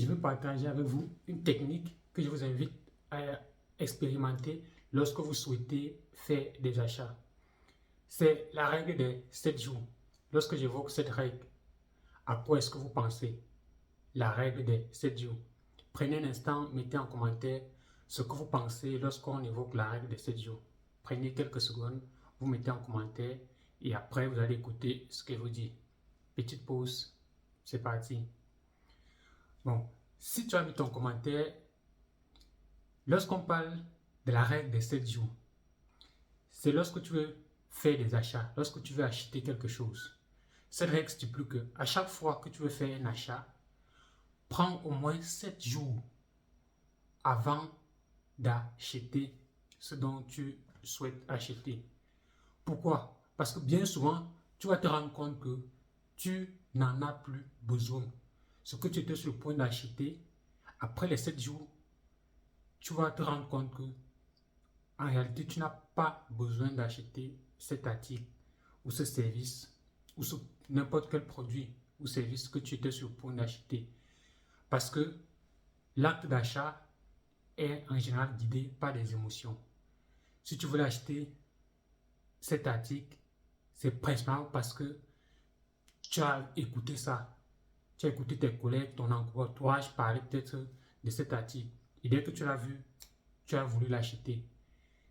je vais partager avec vous une technique que je vous invite à expérimenter lorsque vous souhaitez faire des achats. C'est la règle des 7 jours. Lorsque j'évoque cette règle, à quoi est-ce que vous pensez? La règle des 7 jours. Prenez un instant, mettez en commentaire ce que vous pensez lorsqu'on évoque la règle des 7 jours. Prenez quelques secondes, vous mettez en commentaire et après vous allez écouter ce que je vous dis. Petite pause, c'est parti. Bon, si tu as mis ton commentaire, lorsqu'on parle de la règle des 7 jours, c'est lorsque tu veux faire des achats, lorsque tu veux acheter quelque chose. Cette règle stipule que à chaque fois que tu veux faire un achat, prends au moins 7 jours avant d'acheter ce dont tu souhaites acheter. Pourquoi? Parce que bien souvent, tu vas te rendre compte que tu n'en as plus besoin. Ce que tu étais sur le point d'acheter, après les 7 jours, tu vas te rendre compte que en réalité, tu n'as pas besoin d'acheter cet article ou ce service ou n'importe quel produit ou service que tu étais sur le point d'acheter. Parce que l'acte d'achat est en général guidé par des émotions. Si tu voulais acheter cet article, c'est principalement parce que tu as écouté ça. Tu as écouté tes collègues, ton entourage parler peut-être de cet article. Et dès que tu l'as vu, tu as voulu l'acheter.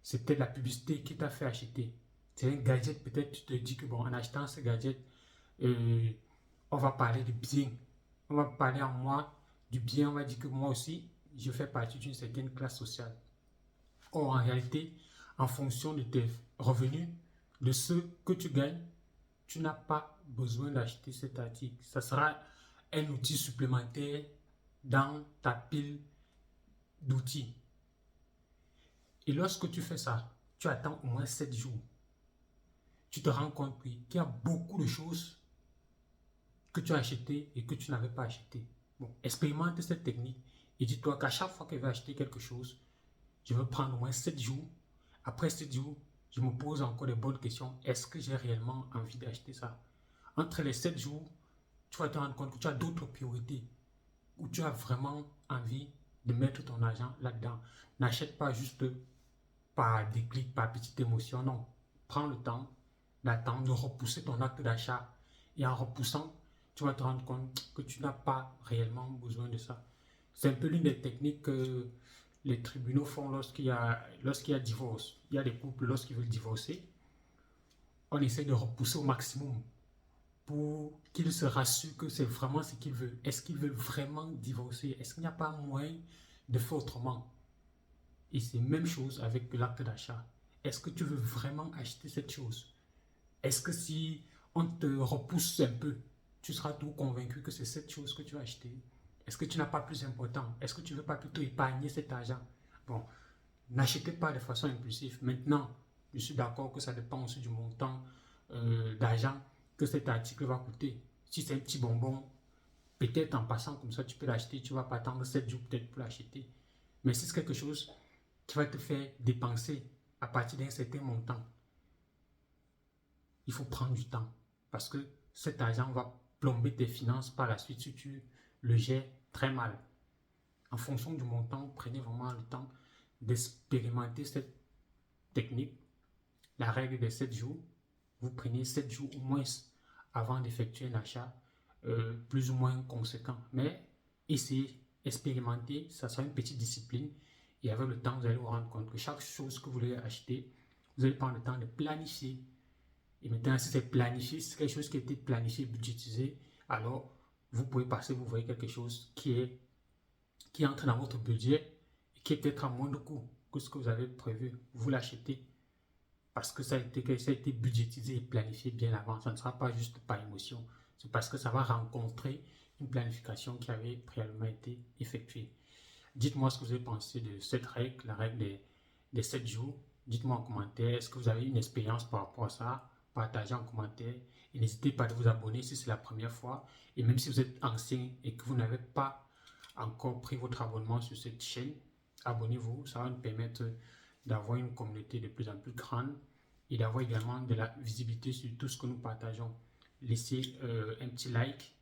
C'est peut-être la publicité qui t'a fait acheter. C'est un gadget, peut-être tu te dis que bon, en achetant ce gadget, on va parler de bien. On va parler en moi du bien. On va dire que moi aussi, je fais partie d'une certaine classe sociale. Or, en réalité, en fonction de tes revenus, de ce que tu gagnes, tu n'as pas besoin d'acheter cet article. Ça sera un outil supplémentaire dans ta pile d'outils. Et lorsque tu fais ça, tu attends au moins 7 jours. Tu te rends compte qu'il y a beaucoup de choses que tu as achetées et que tu n'avais pas achetées. Bon, expérimente cette technique et dis-toi qu'à chaque fois que je vais acheter quelque chose, je vais prendre au moins 7 jours. Après 7 jours, je me pose encore des bonnes questions. Est-ce que j'ai réellement envie d'acheter ça? Entre les 7 jours, tu vas te rendre compte que tu as d'autres priorités où tu as vraiment envie de mettre ton argent là-dedans. N'achète pas juste par déclic, par petite émotion, non. Prends le temps d'attendre, de repousser ton acte d'achat. Et en repoussant, tu vas te rendre compte que tu n'as pas réellement besoin de ça. C'est un peu l'une des techniques que les tribunaux font lorsqu'il y a divorce. Il y a des couples, lorsqu'ils veulent divorcer, on essaie de repousser au maximum pour qu'ils se rassurent que c'est vraiment ce qu'ils veulent. Est-ce qu'ils veulent vraiment divorcer? Est-ce qu'il n'y a pas moyen de faire autrement? Et c'est la même chose avec l'acte d'achat. Est-ce que tu veux vraiment acheter cette chose? Est-ce que si on te repousse un peu, tu seras tout convaincu que c'est cette chose que tu vas acheter? Est-ce que tu n'as pas plus important? Est-ce que tu ne veux pas plutôt épargner cet argent? Bon, n'achetez pas de façon impulsive. Maintenant, je suis d'accord que ça dépend aussi du montant d'argent que cet article va coûter. Si c'est un petit bonbon, peut-être en passant comme ça, tu peux l'acheter. Tu ne vas pas attendre 7 jours peut-être pour l'acheter. Mais si c'est quelque chose qui va te faire dépenser à partir d'un certain montant, il faut prendre du temps. Parce que cet argent va plomber tes finances par la suite si tu le gères très mal. En fonction du montant, prenez vraiment le temps d'expérimenter cette technique, la règle des 7 jours. Vous prenez 7 jours au moins avant d'effectuer un achat plus ou moins conséquent. Mais essayez, expérimenter, ça sera une petite discipline. Et avec le temps, vous allez vous rendre compte que chaque chose que vous voulez acheter, vous allez prendre le temps de planifier. Et maintenant, si c'est planifié, si c'est quelque chose qui a été planifié, budgétisé, alors vous pouvez passer, vous voyez quelque chose qui entre dans votre budget et qui est peut-être à moindre coût que ce que vous avez prévu. Vous l'achetez parce que ça a été budgétisé et planifié bien avant. Ça ne sera pas juste par émotion. C'est parce que ça va rencontrer une planification qui avait préalablement été effectuée. Dites-moi ce que vous avez pensé de cette règle, la règle des 7 jours. Dites-moi en commentaire, est-ce que vous avez une expérience par rapport à ça? Partagez en commentaire. Et n'hésitez pas à vous abonner si c'est la première fois. Et même si vous êtes ancien et que vous n'avez pas encore pris votre abonnement sur cette chaîne, abonnez-vous. Ça va nous permettre d'avoir une communauté de plus en plus grande et d'avoir également de la visibilité sur tout ce que nous partageons. Laissez un petit like,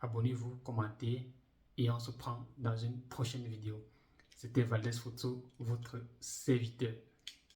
abonnez-vous, commentez et on se prend dans une prochaine vidéo. C'était Valdez Photo, votre serviteur.